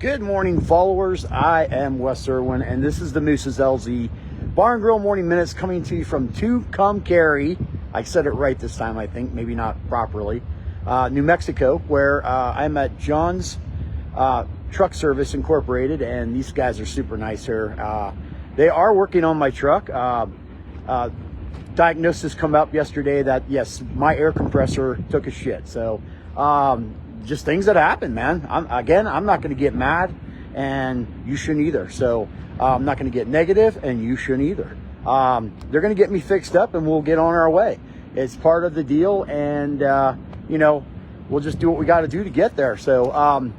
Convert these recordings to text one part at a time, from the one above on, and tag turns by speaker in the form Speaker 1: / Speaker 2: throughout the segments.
Speaker 1: Good morning, followers. I am Wes Irwin, and this is the Moose's LZ Bar and Grill Morning Minutes coming to you from Tucumcari. I said it right this time, I think, maybe not properly. New Mexico, where I'm at John's Truck Service Incorporated, and these guys are super nice here. They are working on my truck. Diagnosis come up yesterday that, yes, my air compressor took a shit. So, just things that happen, man. I'm not going to get mad, and you shouldn't either. So I'm not going to get negative, and you shouldn't either. They're going to get me fixed up, and we'll get on our way. It's part of the deal, and we'll just do what we got to do to get there. So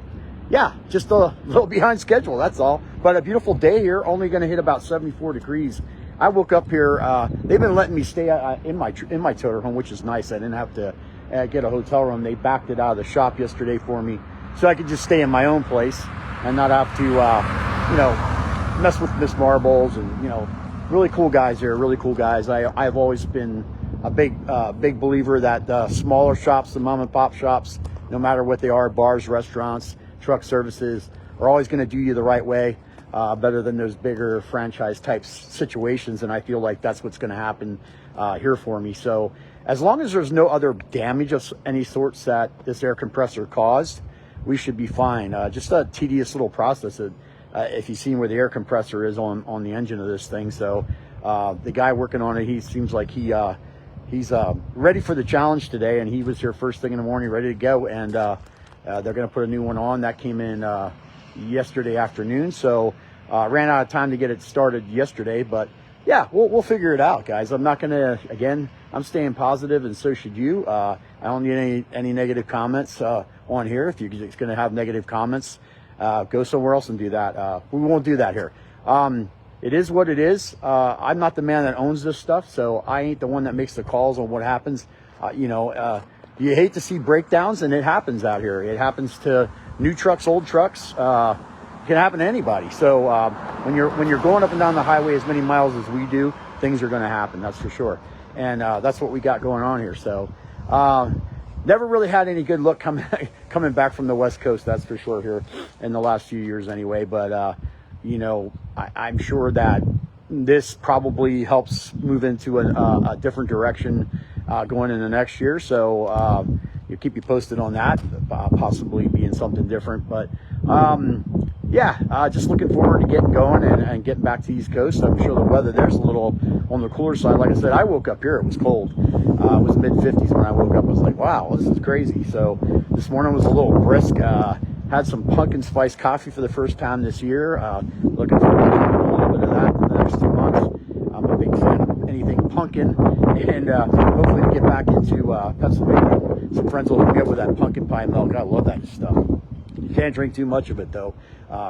Speaker 1: yeah, just a little behind schedule, that's all. But a beautiful day here, only going to hit about 74 degrees. I woke up here. They've been letting me stay in my toter home, which is nice. I didn't have to get a hotel room. They backed it out of the shop yesterday for me, so I could just stay in my own place and not have to, mess with Miss Marbles and really cool guys here. Really cool guys. I've always been a big believer that smaller shops, the mom and pop shops, no matter what they are, bars, restaurants, truck services, are always going to do you the right way. Better than those bigger franchise type situations, and I feel like that's what's going to happen here for me. So as long as there's no other damage of any sorts that this air compressor caused, we should be fine. Just a tedious little process. If you've seen where the air compressor is on the engine of this thing. So the guy working on it, he seems like he's ready for the challenge today, and he was here first thing in the morning, ready to go. And they're going to put a new one on. That came in yesterday afternoon, so ran out of time to get it started yesterday, but yeah, we'll figure it out, guys. I'm not gonna, again, I'm staying positive, and so should you. I don't need any negative comments on here. If you're just gonna have negative comments, go somewhere else and do that. We won't do that here. It is what it is. I'm not the man that owns this stuff, so I ain't the one that makes the calls on what happens. You hate to see breakdowns, and it happens out here. It happens to new trucks, old trucks. It can happen to anybody. So when you're going up and down the highway as many miles as we do, things are going to happen. That's for sure. And that's what we got going on here. So never really had any good luck coming back from the West Coast. That's for sure here in the last few years anyway. But I'm sure that this probably helps move into a different direction going into next year. So you'll keep you posted on that, possibly being something different. But just looking forward to getting going and getting back to the East Coast. I'm sure the weather there's a little on the cooler side. Like I said, I woke up here, it was cold. It was mid-50s when I woke up. I was like, wow, this is crazy. So this morning was a little brisk. Had some pumpkin spice coffee for the first time this year. Looking forward to doing a little bit of that in the next 2 months. I'm a big fan of anything pumpkin, and hopefully to get back into Pennsylvania. Some friends will hook me up with that pumpkin pie milk. I love that stuff. You can't drink too much of it though.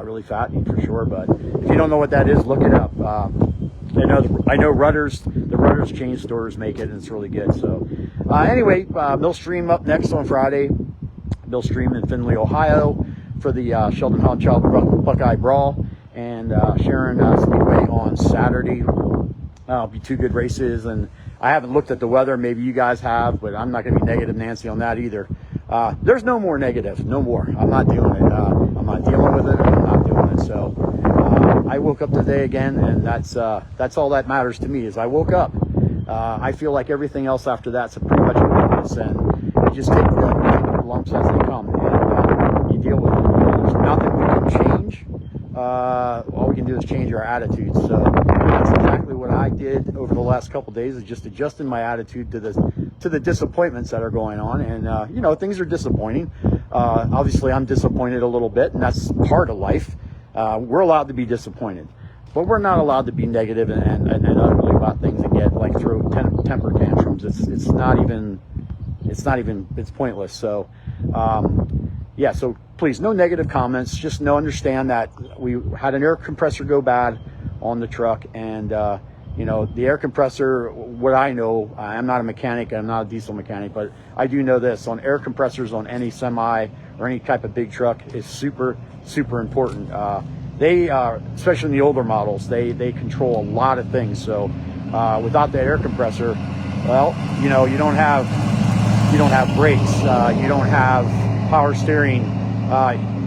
Speaker 1: Really fattening for sure. But if you don't know what that is, look it up. I know Rudders, the Rudders chain stores make it, and it's really good. So anyway, Millstream up next on Friday. Millstream in Findlay, Ohio, for the Sheldon Hodgchild Buckeye Brawl, and Sharon Speedway on Saturday. Be two good races, and I haven't looked at the weather. Maybe you guys have, but I'm not going to be negative Nancy on that either. There's no more negative, no more. I'm not doing it. I'm not dealing with it. I'm not doing it. So I woke up today again, and that's all that matters to me. Is I woke up. I feel like everything else after that's pretty much a weakness, and you just take the lumps as they come, and you deal with it. There's nothing we can change. All we can do is change our attitudes. So that's exactly what I did over the last couple of days, is just adjusting my attitude to the disappointments that are going on. And things are disappointing. Obviously I'm disappointed a little bit, and that's part of life. We're allowed to be disappointed, but we're not allowed to be negative and ugly about things and get like throw temper tantrums. It's pointless. So so please, no negative comments. Just understand that we had an air compressor go bad on the truck, and the air compressor, what I know, I'm not a mechanic, I'm not a diesel mechanic, but I do know this: on air compressors on any semi or any type of big truck is super important. They especially in the older models, they control a lot of things. So without that air compressor, well, you don't have brakes, you don't have power steering,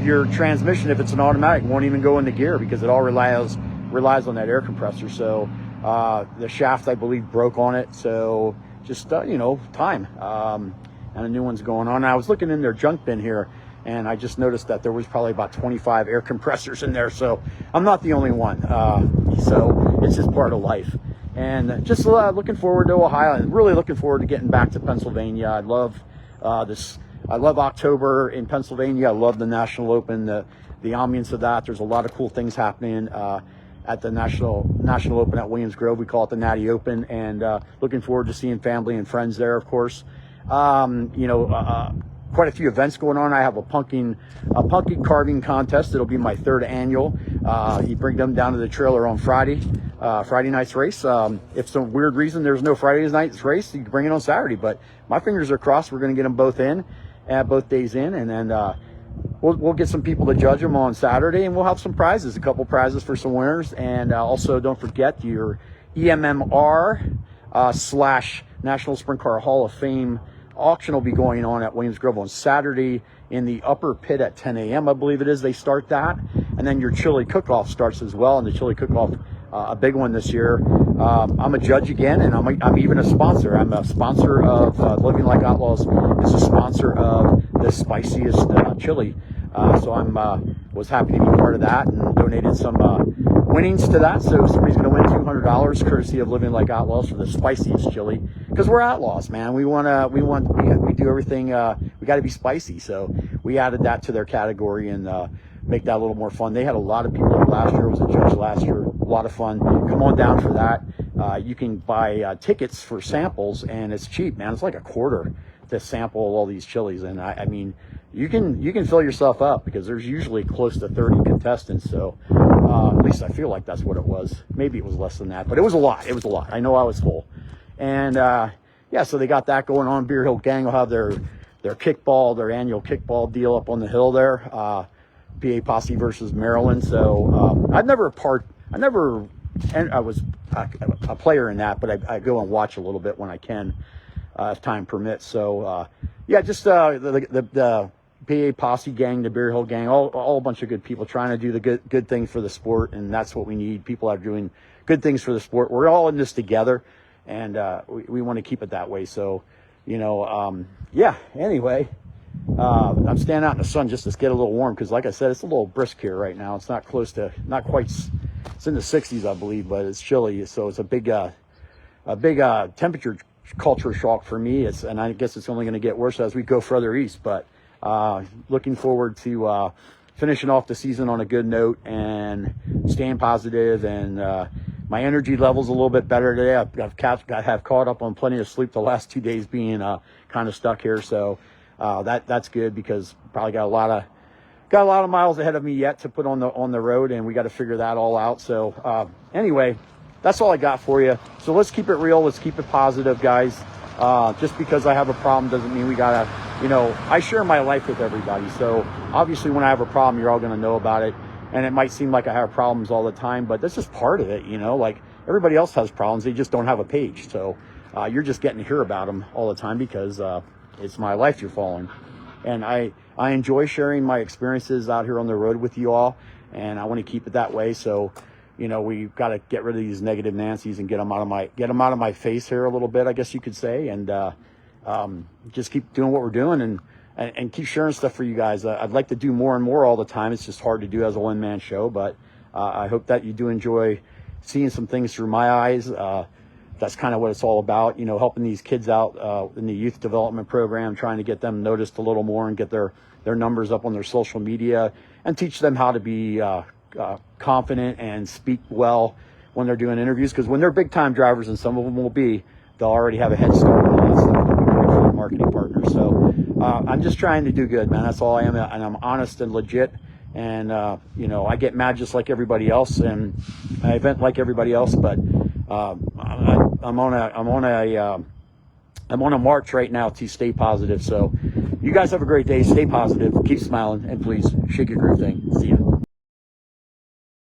Speaker 1: your transmission, if it's an automatic, won't even go into gear because it all relies on that air compressor. So the shaft, I believe, broke on it. So just time, and a new one's going on. I was looking in their junk bin here, and I just noticed that there was probably about 25 air compressors in there. So I'm not the only one. So it's just part of life. And just looking forward to Ohio, and really looking forward to getting back to Pennsylvania. I love this. I love October in Pennsylvania. I love the National Open, the ambience of that. There's a lot of cool things happening at the National Open at Williams Grove. We call it the Natty Open, and looking forward to seeing family and friends there, of course. Quite a few events going on. I have a pumpkin carving contest. It'll be my 3rd annual. You bring them down to the trailer on Friday night's race. If some weird reason there's no Friday night's race, you can bring it on Saturday. But my fingers are crossed. We're going to get them both in, both days in, and then we'll get some people to judge them on Saturday, and we'll have some prizes, a couple prizes for some winners. And also don't forget your EMMR / National Sprint Car Hall of Fame auction will be going on at Williams Grove on Saturday in the upper pit at 10 a.m. I believe it is. They start that. And then your chili cook-off starts as well. And the chili cook-off, a big one this year. I'm a judge again, and I'm even a sponsor. I'm a sponsor of Living Like Outlaws is a sponsor of the spiciest chili. So was happy to be part of that and donated some winnings to that. So somebody's going to win $200 courtesy of Living Like Outlaws for the spiciest chili, because we're outlaws, man. We do everything. We got to be spicy. So we added that to their category and make that a little more fun. They had a lot of people last year. I was a judge last year. A lot of fun. Come on down for that. You can buy tickets for samples, and it's cheap, man. It's like $1/4 to sample all these chilies. And I mean, you can fill yourself up because there's usually close to 30 contestants. So at least I feel like that's what it was. Maybe it was less than that, but it was a lot. It was a lot. I know I was full. And yeah, so they got that going on. Beer Hill Gang will have their kickball, their annual kickball deal up on the hill there. PA Posse versus Maryland. So I was a player in that, but I go and watch a little bit when I can, if time permits. So yeah, just the PA Posse gang, the Beer Hill Gang, all a bunch of good people trying to do the good thing for the sport, and that's what we need. People are doing good things for the sport. We're all in this together, and we want to keep it that way. So, yeah. Anyway, I'm standing out in the sun just to get a little warm because, like I said, it's a little brisk here right now. It's not quite. It's in the 60s, I believe, but it's chilly. So it's a big temperature culture shock for me. And I guess it's only going to get worse as we go further east. But looking forward to finishing off the season on a good note and staying positive. And my energy level's a little bit better today. I have caught up on plenty of sleep the last 2 days being kind of stuck here. So that's good because probably got a lot of miles ahead of me yet to put on the road, and we got to figure that all out. So anyway, that's all I got for you. So let's keep it real. Let's keep it positive, guys. Just because I have a problem doesn't mean we gotta, I share my life with everybody. So obviously when I have a problem, you're all going to know about it. And it might seem like I have problems all the time, but that's just part of it. Like everybody else has problems. They just don't have a page. So you're just getting to hear about them all the time because it's my life you're following. And I enjoy sharing my experiences out here on the road with you all, and I want to keep it that way. So, we've got to get rid of these negative Nancys and get them out of my face here a little bit, I guess you could say, and just keep doing what we're doing and keep sharing stuff for you guys. I'd like to do more and more all the time. It's just hard to do as a one-man show, but I hope that you do enjoy seeing some things through my eyes. That's kind of what it's all about, helping these kids out in the youth development program, trying to get them noticed a little more and get their numbers up on their social media and teach them how to be confident and speak well when they're doing interviews. Because when they're big time drivers, and some of them will be, they'll already have a head start on that stuff. They'll be great for their marketing partners. So I'm just trying to do good, man. That's all I am. And I'm honest and legit. And, I get mad just like everybody else, and I vent like everybody else, but I'm on a march right now to stay positive. So you guys have a great day. Stay positive. Keep smiling. And please shake your groove thing.